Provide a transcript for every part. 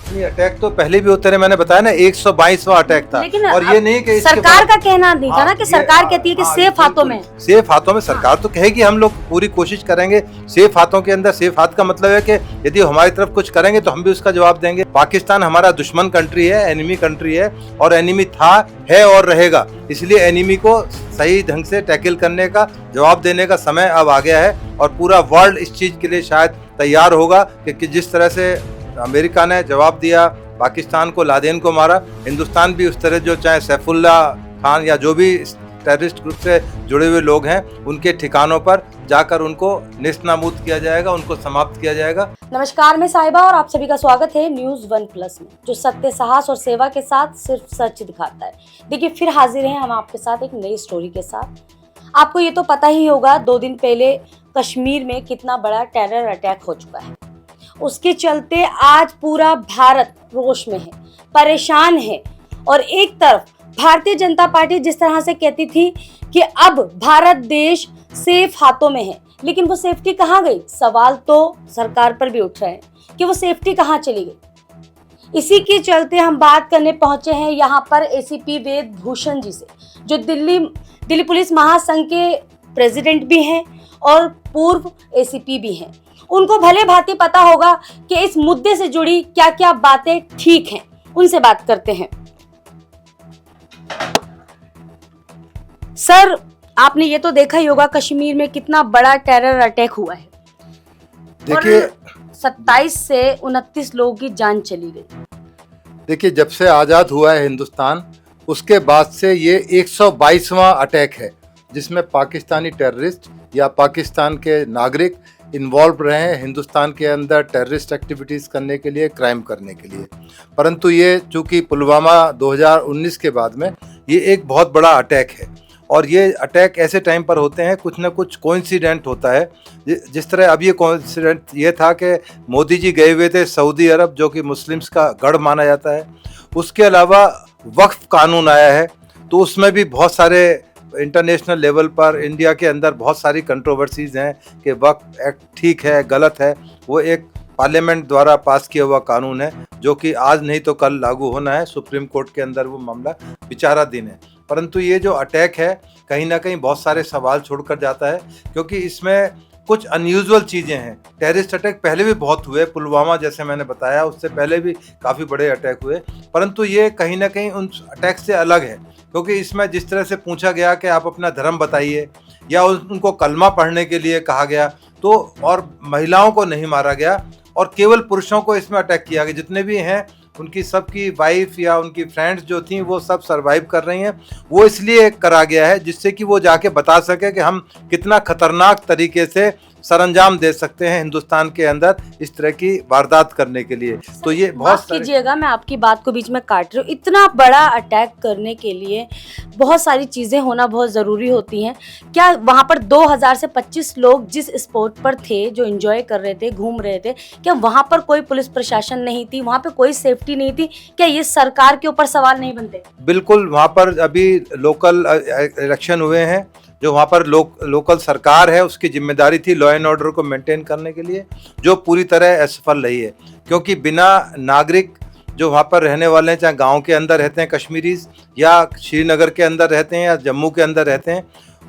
नहीं, अटैक तो पहले भी होते रहे, मैंने बताया ना 122वां अटैक था। लेकिन और ये नहीं कि सरकार का कहना नहीं था ना कि सरकार कहती है कि सेफ हाथों में, सेफ हाथों में। सरकार तो कहेगी हम लोग पूरी कोशिश करेंगे सेफ हाथों के अंदर। सेफ हाथ का मतलब है कि यदि हमारी तरफ कुछ करेंगे तो हम भी उसका जवाब देंगे। पाकिस्तान हमारा दुश्मन कंट्री है, एनिमी कंट्री है, और एनिमी था, है और रहेगा। इसलिए एनिमी को सही ढंग से टैकल करने का, जवाब देने का समय अब आ गया है। और पूरा वर्ल्ड इस चीज के लिए शायद तैयार होगा कि जिस तरह से अमेरिका ने जवाब दिया, पाकिस्तान को, लादेन को मारा, हिंदुस्तान भी उस तरह, जो चाहे सैफुल्ला खान या जो भी टेररिस्ट ग्रुप से जुड़े हुए लोग हैं, उनके ठिकानों पर जाकर उनको नेस्तनाबूद किया जाएगा, उनको समाप्त किया जाएगा। नमस्कार, मैं साहिबा और आप सभी का स्वागत है न्यूज़ 1+ में, जो सत्य, साहस और सेवा के साथ सिर्फ सच दिखाता है। देखिए, फिर हाजिर हैं हम आपके साथ एक नई स्टोरी के साथ। आपको ये तो पता ही होगा, 2 दिन पहले कश्मीर में कितना बड़ा टेरर अटैक हो चुका है। उसके चलते आज पूरा भारत रोष में है, परेशान है। और एक तरफ भारतीय जनता पार्टी जिस तरह से कहती थी कि अब भारत देश सेफ हाथों में है, लेकिन वो सेफ्टी कहाँ गई? सवाल तो सरकार पर भी उठ रहे हैं कि वो सेफ्टी कहाँ चली गई। इसी के चलते हम बात करने पहुंचे हैं यहाँ पर एसीपी वेद भूषण जी से, जो दिल्ली पुलिस महासंघ के प्रेसिडेंट भी हैं और पूर्व एसीपी भी हैं। उनको भले भांति पता होगा कि इस मुद्दे से जुड़ी क्या क्या बातें ठीक हैं। उनसे बात करते हैं। सर, आपने ये तो देखा ही होगा कश्मीर में कितना बड़ा टेरर अटैक हुआ है। देखिए, 27 से 29 लोगों की जान चली गई। देखिए, जब से आज़ाद हुआ है हिंदुस्तान, उसके बाद से ये 122वां अटैक है जिसमें पाकिस्तानी टेररिस्ट या पाकिस्तान के नागरिक इन्वॉल्व रहे हैं हिंदुस्तान के अंदर टेररिस्ट एक्टिविटीज़ करने के लिए, क्राइम करने के लिए। परंतु ये चूँकि पुलवामा 2019 के बाद में ये एक बहुत बड़ा अटैक है, और ये अटैक ऐसे टाइम पर होते हैं, कुछ ना कुछ कोइंसिडेंट होता है। जिस तरह अब ये कोइंसिडेंट ये था कि मोदी जी गए हुए थे सऊदी अरब, जो कि मुस्लिम्स का गढ़ माना जाता है। उसके अलावा वक्फ कानून आया है, तो उसमें भी बहुत सारे इंटरनेशनल लेवल पर इंडिया के अंदर बहुत सारी कंट्रोवर्सीज हैं कि वक्फ एक्ट ठीक है, गलत है। वो एक पार्लियामेंट द्वारा पास किया हुआ कानून है, जो कि आज नहीं तो कल लागू होना है। सुप्रीम कोर्ट के अंदर वो मामला विचाराधीन है। परंतु ये जो अटैक है, कहीं ना कहीं बहुत सारे सवाल छोड़कर जाता है, क्योंकि इसमें कुछ अनयूजुअल चीज़ें हैं। टेररिस्ट अटैक पहले भी बहुत हुए, पुलवामा जैसे मैंने बताया, उससे पहले भी काफ़ी बड़े अटैक हुए। परंतु ये कहीं ना कहीं उन अटैक से अलग है, क्योंकि इसमें जिस तरह से पूछा गया कि आप अपना धर्म बताइए, या उनको कलमा पढ़ने के लिए कहा गया, तो और महिलाओं को नहीं मारा गया, और केवल पुरुषों को इसमें अटैक किया गया। जितने भी हैं, उनकी सबकी वाइफ या उनकी फ्रेंड्स जो थी, वो सब सरवाइव कर रही हैं। वो इसलिए करा गया है जिससे कि वो जाके बता सके कि हम कितना खतरनाक तरीके से सरंजाम दे सकते हैं हिंदुस्तान के अंदर इस तरह की वारदात करने के लिए। तो ये बहुत कीजिएगा, मैं आपकी बात को बीच में काट रही हूँ। इतना बड़ा अटैक करने के लिए बहुत सारी चीज़ें होना बहुत ज़रूरी होती हैं। क्या वहाँ पर 2000 से 25 लोग जिस स्पॉट पर थे, जो एंजॉय कर रहे थे, घूम रहे थे, क्या वहाँ पर कोई पुलिस प्रशासन नहीं थी? वहाँ पर कोई सेफ्टी नहीं थी? क्या ये सरकार के ऊपर सवाल नहीं बनते? बिल्कुल, वहाँ पर अभी लोकल इलेक्शन हुए हैं, जो वहाँ पर लोकल सरकार है, उसकी जिम्मेदारी थी लॉ एंड ऑर्डर को मेंटेन करने के लिए, जो पूरी तरह असफल रही है। क्योंकि बिना नागरिक जो वहाँ पर रहने वाले हैं, चाहे गांव के अंदर रहते हैं कश्मीरीज, या श्रीनगर के अंदर रहते हैं, या जम्मू के अंदर रहते हैं,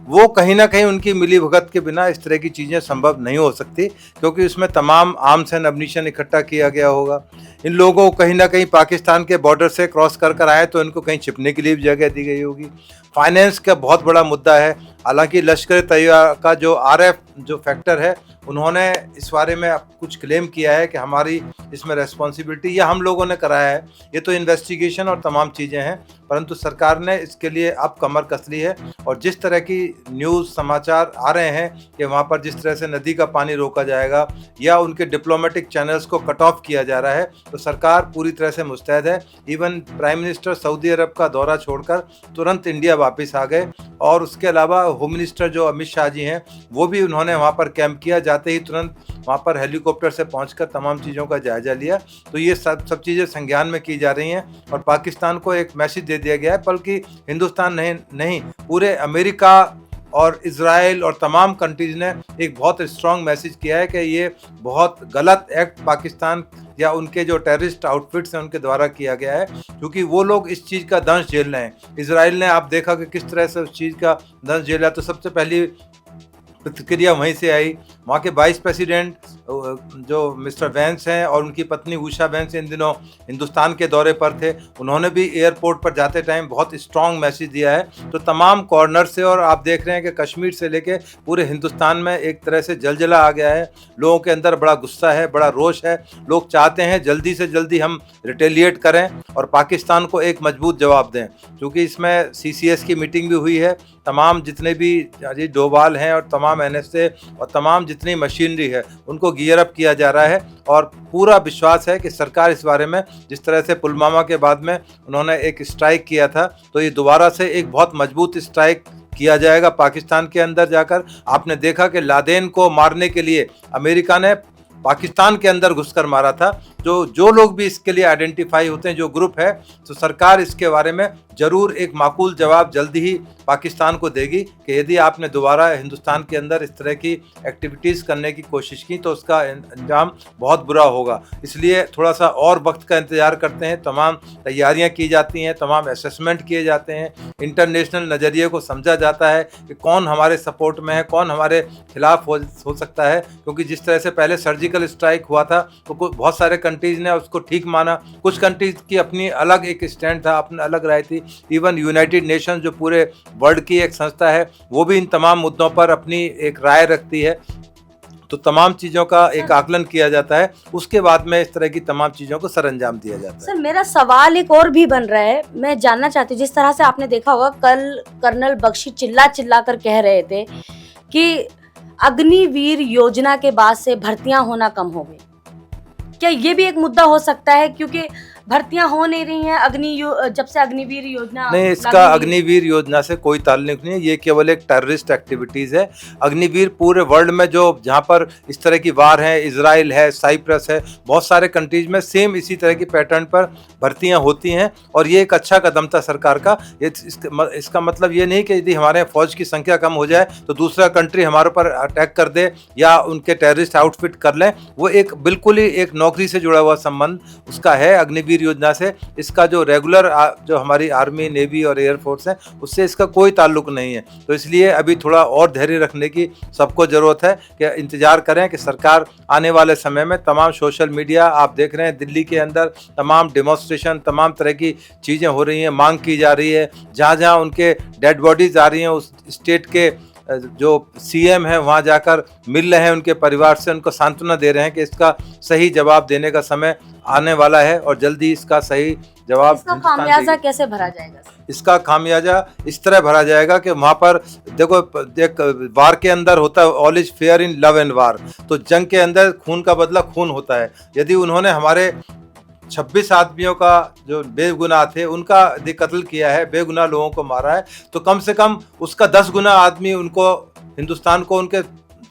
वो कहीं ना कहीं उनकी मिली भगत के बिना इस तरह की चीज़ें संभव नहीं हो सकती, क्योंकि उसमें तमाम आर्म्स एंड एम्युनिशन इकट्ठा किया गया होगा। इन लोगों को कहीं ना कहीं पाकिस्तान के बॉर्डर से क्रॉस कर आए तो इनको कहीं छिपने के लिए भी जगह दी गई होगी। फाइनेंस का बहुत बड़ा मुद्दा है। हालांकि लश्कर तैयबा का जो आरएफ जो फैक्टर है, उन्होंने इस बारे में कुछ क्लेम किया है कि हमारी इसमें रेस्पॉन्सिबिलिटी, या हम लोगों ने कराया है। ये तो इन्वेस्टिगेशन और तमाम चीज़ें हैं, परंतु सरकार ने इसके लिए अब कमर कस ली है। और जिस तरह की न्यूज़ समाचार आ रहे हैं कि वहाँ पर जिस तरह से नदी का पानी रोका जाएगा या उनके डिप्लोमेटिक चैनल्स को कट ऑफ किया जा रहा है, तो सरकार पूरी तरह से मुस्तैद है। इवन प्राइम मिनिस्टर सऊदी अरब का दौरा छोड़कर तुरंत इंडिया वापस आ गए, और उसके अलावा होम मिनिस्टर जो अमित शाह जी हैं, वो भी उन्होंने वहाँ पर कैंप किया। जाते ही तुरंत वहाँ पर हेलीकॉप्टर से पहुंचकर तमाम चीज़ों का जायजा लिया। तो ये सब चीज़ें संज्ञान में की जा रही हैं, और पाकिस्तान को एक मैसेज दे दिया गया है, बल्कि हिंदुस्तान नहीं पूरे अमेरिका और इजराइल और तमाम कंट्रीज ने एक बहुत स्ट्रांग मैसेज किया है कि ये बहुत गलत एक्ट पाकिस्तान या उनके जो टेररिस्ट आउटफिट्स हैं उनके द्वारा किया गया है, क्योंकि वो लोग इस चीज़ का दंश झेल रहे हैं। इजराइल ने आप देखा कि किस तरह से उस चीज़ का दंश झेला। तो सबसे पहली प्रतिक्रिया वहीं से आई। वहाँ के वाइस प्रेसिडेंट जो मिस्टर वैंस हैं और उनकी पत्नी उषा वैंस इन दिनों हिंदुस्तान के दौरे पर थे, उन्होंने भी एयरपोर्ट पर जाते टाइम बहुत स्ट्रांग मैसेज दिया है। तो तमाम कॉर्नर से, और आप देख रहे हैं कि कश्मीर से लेके पूरे हिंदुस्तान में एक तरह से जलजला आ गया है। लोगों के अंदर बड़ा गुस्सा है, बड़ा रोष है। लोग चाहते हैं जल्दी से जल्दी हम रिटेलिएट करें और पाकिस्तान को एक मजबूत जवाब दें, क्योंकि इसमें CCS की मीटिंग भी हुई है। तमाम जितने भी अजीत डोभाल हैं और तमाम NSA और तमाम जितनी मशीनरी है उनको गियर अप किया जा रहा है, और पूरा विश्वास है कि सरकार इस बारे में, जिस तरह से पुलवामा के बाद में उन्होंने एक स्ट्राइक किया था, तो ये दोबारा से एक बहुत मजबूत स्ट्राइक किया जाएगा पाकिस्तान के अंदर जाकर। आपने देखा कि लादेन को मारने के लिए अमेरिका ने पाकिस्तान के अंदर घुसकर मारा था। जो लोग भी इसके लिए आइडेंटिफाई होते हैं, जो ग्रुप है, तो सरकार इसके बारे में जरूर एक माकूल जवाब जल्दी ही पाकिस्तान को देगी कि यदि आपने दोबारा हिंदुस्तान के अंदर इस तरह की एक्टिविटीज़ करने की कोशिश की तो उसका अंजाम बहुत बुरा होगा। इसलिए थोड़ा सा और वक्त का इंतज़ार करते हैं। तमाम तैयारियां की जाती हैं, तमाम असेसमेंट किए जाते हैं, इंटरनेशनल नज़रिए को समझा जाता है कि कौन हमारे सपोर्ट में है, कौन हमारे खिलाफ हो सकता है। क्योंकि जिस तरह से पहले सर्जिकल स्ट्राइक हुआ था तो बहुत सारे कंट्रीज़ ने उसको ठीक माना, कुछ कंट्रीज़ की अपनी अलग एक स्टैंड था, अपनी अलग राय थी। इवन यूनाइटेड नेशन जो पूरे वर्ल्ड की एक संस्था है, वो भी इन तमाम मुद्दों पर अपनी एक राय रखती है। तो तमाम चीज़ों का एक आकलन किया जाता है, उसके बाद में इस तरह की तमाम चीज़ों को सरअंजाम दिया जाता है। सर, मेरा सवाल एक और भी बन रहा है। मैं जानना चाहती हूँ, जिस तरह से आपने देखा होगा कल कर्नल बख्शी चिल्ला चिल्ला कर कह रहे थे कि अग्निवीर योजना के बाद से भर्तियां होना कम हो गई, क्या ये भी एक मुद्दा हो सकता है? क्योंकि भर्तियां हो नहीं रही हैं जब से अग्निवीर योजना नहीं, इसका अग्निवीर योजना से कोई ताल्लुक नहीं है। ये केवल एक टेररिस्ट एक्टिविटीज़ है। अग्निवीर पूरे वर्ल्ड में जो जहाँ पर इस तरह की वार है, इजराइल है, साइप्रस है, बहुत सारे कंट्रीज में सेम इसी तरह की पैटर्न पर भर्तियां होती हैं, और ये एक अच्छा कदम था सरकार का। इसका मतलब ये नहीं कि यदि हमारे फौज की संख्या कम हो जाए तो दूसरा कंट्री हमारे ऊपर अटैक कर दे या उनके टेररिस्ट आउटफिट कर लें। वो एक बिल्कुल ही एक नौकरी से जुड़ा हुआ संबंध उसका है अग्निवीर योजना से। इसका जो रेगुलर जो हमारी आर्मी, नेवी और एयरफोर्स है, उससे इसका कोई ताल्लुक नहीं है। तो इसलिए अभी थोड़ा और धैर्य रखने की सबको ज़रूरत है कि इंतज़ार करें कि सरकार आने वाले समय में तमाम सोशल मीडिया, आप देख रहे हैं दिल्ली के अंदर तमाम डेमोन्स्ट्रेशन, तमाम तरह की चीज़ें हो रही हैं, मांग की जा रही है। जहाँ जहाँ उनके डेड बॉडीज आ रही हैं, उस स्टेट के जो CM है वहाँ जाकर मिल रहे हैं उनके परिवार से, उनको सांत्वना दे रहे हैं कि इसका सही जवाब देने का समय आने वाला है और जल्दी इसका सही जवाब। इसका खामियाजा कैसे भरा जाएगा? इसका खामियाजा इस तरह भरा जाएगा कि वहाँ पर देखो, एक वार के अंदर होता है all is fair in love and वार, तो जंग के अंदर खून का बदला खून होता है। यदि उन्होंने हमारे 26 आदमियों का जो बेगुनाह थे उनका यदि कत्ल किया है, बेगुनाह लोगों को मारा है, तो कम से कम उसका 10 गुना आदमी उनको, हिंदुस्तान को उनके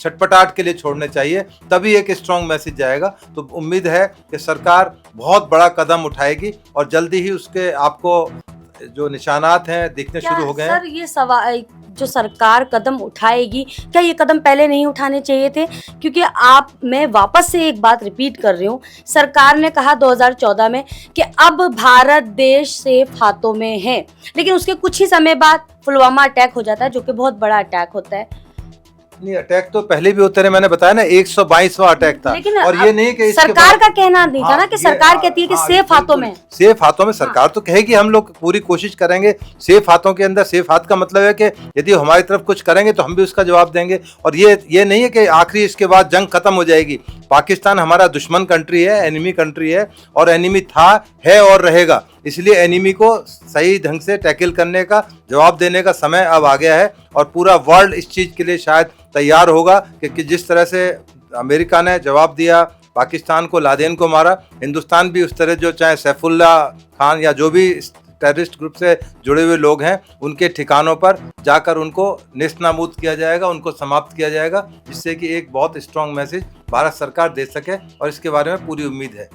छटपटाहट के लिए छोड़ने चाहिए, तभी एक स्ट्रॉन्ग मैसेज जाएगा। तो उम्मीद है कि सरकार बहुत बड़ा कदम उठाएगी और जल्दी ही उसके आपको जो निशानात हैं दिखने शुरू हो गए हैं। सर, ये सवाल जो सरकार कदम उठाएगी, क्या ये कदम पहले नहीं उठाने चाहिए थे? क्योंकि मैं वापस से एक बात रिपीट कर रही हूँ, सरकार ने कहा 2014 में कि अब भारत देश सेफ हाथों में है, लेकिन उसके कुछ ही समय बाद पुलवामा अटैक हो जाता है, जो कि बहुत बड़ा अटैक होता है। नहीं, अटैक तो पहले भी होते रहे, मैंने बताया ना 122वां अटैक था। और ये नहीं कि सरकार का कहना नहीं था ना कि सरकार कहती है कि सेफ हाथों में, सेफ हाथों में। सरकार तो कहेगी हम लोग पूरी कोशिश करेंगे सेफ हाथों के अंदर। सेफ हाथ का मतलब है कि यदि हमारी तरफ कुछ करेंगे तो हम भी उसका जवाब देंगे। और ये नहीं है कि आखिरी इसके बाद जंग खत्म हो जाएगी। पाकिस्तान हमारा दुश्मन कंट्री है, एनिमी कंट्री है, और एनिमी था, है और रहेगा। इसलिए एनिमी को सही ढंग से टैकल करने का, जवाब देने का समय अब आ गया है, और पूरा वर्ल्ड इस चीज़ के लिए शायद तैयार होगा कि जिस तरह से अमेरिका ने जवाब दिया, पाकिस्तान को, लादेन को मारा, हिंदुस्तान भी उस तरह, जो चाहे सैफुल्ला खान या जो भी टेररिस्ट ग्रुप से जुड़े हुए लोग हैं, उनके ठिकानों पर जाकर उनको नेस्तनाबूद किया जाएगा, उनको समाप्त किया जाएगा, जिससे कि एक बहुत स्ट्रॉन्ग मैसेज भारत सरकार दे सके, और इसके बारे में पूरी उम्मीद है।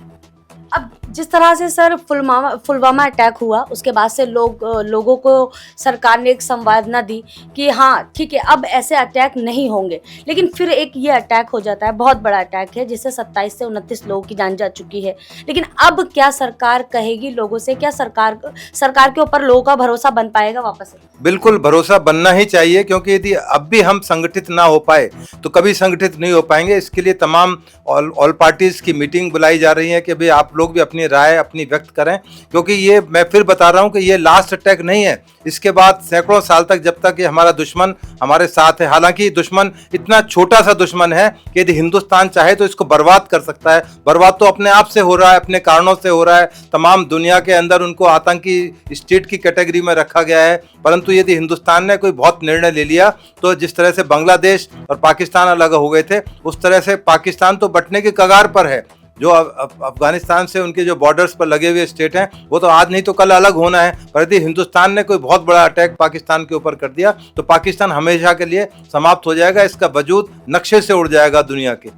अब जिस तरह से सर पुलवामा अटैक हुआ उसके बाद से लोगों को सरकार ने एक संवेदना दी कि हाँ ठीक है अब ऐसे अटैक नहीं होंगे, लेकिन फिर एक ये अटैक हो जाता है, बहुत बड़ा अटैक है जिससे 27 से 29 लोगों की जान जा चुकी है। लेकिन अब क्या सरकार कहेगी लोगों से, क्या सरकार के ऊपर लोगों का भरोसा बन पाएगा वापस से? बिल्कुल भरोसा बनना ही चाहिए, क्योंकि यदि अब भी हम संगठित ना हो पाए तो कभी संगठित नहीं हो पाएंगे। इसके लिए तमाम ऑल पार्टीज की मीटिंग बुलाई जा रही है कि भाई आप लोग भी अपनी राय अपनी व्यक्त करें, क्योंकि ये मैं फिर बता रहा हूं कि ये लास्ट अटैक नहीं है। इसके बाद सैकड़ों साल तक जब तक ये हमारा दुश्मन हमारे साथ है, हालांकि दुश्मन इतना छोटा सा दुश्मन है कि यदि हिंदुस्तान चाहे तो इसको बर्बाद कर सकता है। बर्बाद तो अपने आप से हो रहा है, अपने कारणों से हो रहा है। तमाम दुनिया के अंदर उनको आतंकी स्टेट की कैटेगरी में रखा गया है, परंतु यदि हिंदुस्तान ने कोई बहुत निर्णय ले लिया तो जिस तरह से बांग्लादेश और पाकिस्तान अलग हो गए थे उस तरह से पाकिस्तान तो बटने की कगार पर है। जो अफगानिस्तान से उनके जो बॉर्डर्स पर लगे हुए स्टेट हैं वो तो आज नहीं तो कल अलग होना है। पर यदि हिंदुस्तान ने कोई बहुत बड़ा अटैक पाकिस्तान के ऊपर कर दिया तो पाकिस्तान हमेशा के लिए समाप्त हो जाएगा, इसका वजूद नक्शे से उड़ जाएगा दुनिया के।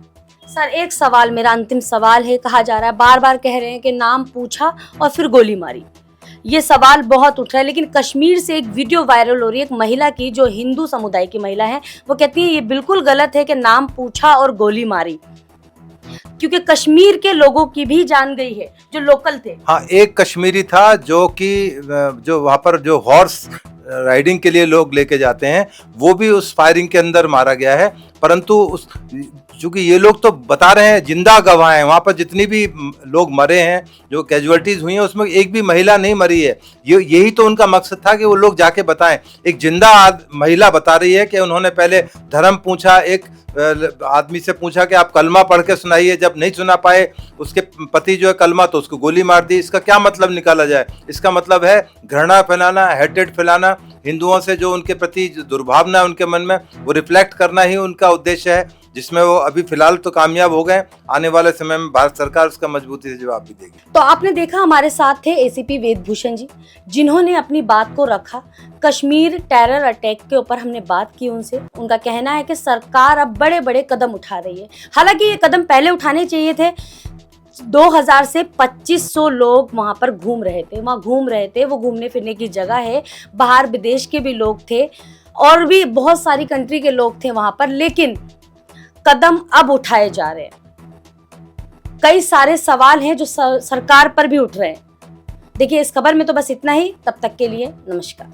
सर एक सवाल, मेरा अंतिम सवाल है, कहा जा रहा है बार बार कह रहे हैं कि नाम पूछा और फिर गोली मारी, ये सवाल बहुत उठ रहा है। लेकिन कश्मीर से एक वीडियो वायरल हो रही है एक महिला की जो हिंदू समुदाय की महिला है, वो कहती है ये बिल्कुल गलत है कि नाम पूछा और गोली मारी, क्योंकि कश्मीर के लोगों की भी जान गई है जो लोकल थे। हाँ, एक कश्मीरी था जो वहाँ पर जो हॉर्स राइडिंग के लिए लोग लेके जाते हैं वो भी उस फायरिंग के अंदर मारा गया है। परंतु चूंकि ये लोग तो बता रहे हैं जिंदा गवाह हैं, वहाँ पर जितनी भी लोग मरे हैं जो कैजुअलिटीज हुई हैं उसमें एक भी महिला नहीं मरी है। यही तो उनका मकसद था कि वो लोग जाके बताएं। एक जिंदा महिला बता रही है कि उन्होंने पहले धर्म पूछा, एक आदमी से पूछा कि आप कलमा पढ़ के सुनाइए, जब नहीं सुना पाए उसके पति जो है कलमा तो उसको गोली मार दी। इसका क्या मतलब निकाला जाए? इसका मतलब है घृणा फैलाना, हेटेड फैलाना, हिंदुओं से जो उनके प्रति दुर्भावना है उनके मन में वो रिफ्लेक्ट करना ही उनका उद्देश्य है, जिसमें वो अभी फिलहाल तो कामयाब हो गए। आने वाले समय में भारत सरकार उसका मजबूती से जवाब भी देगी। तो आपने देखा हमारे साथ थे एसीपी वेदभूषण जी, जिन्होंने अपनी बात को रखा। कश्मीर टेरर अटैक के ऊपर हमने बात की उनसे। उनका कहना है कि सरकार अब बड़े बड़े कदम उठा रही है, हालांकि ये कदम पहले उठाने चाहिए थे। 2000 से 2500 लोग वहां पर घूम रहे थे, वो घूमने फिरने की जगह है, बाहर विदेश के भी लोग थे और भी बहुत सारी कंट्री के लोग थे वहां पर, लेकिन कदम अब उठाए जा रहे हैं। कई सारे सवाल हैं जो सरकार पर भी उठ रहे हैं। देखिए इस खबर में तो बस इतना ही, तब तक के लिए नमस्कार।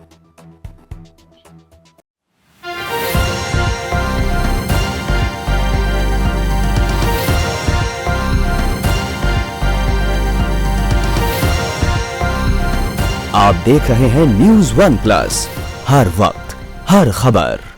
आप देख रहे हैं न्यूज़ वन प्लस, हर वक्त हर खबर।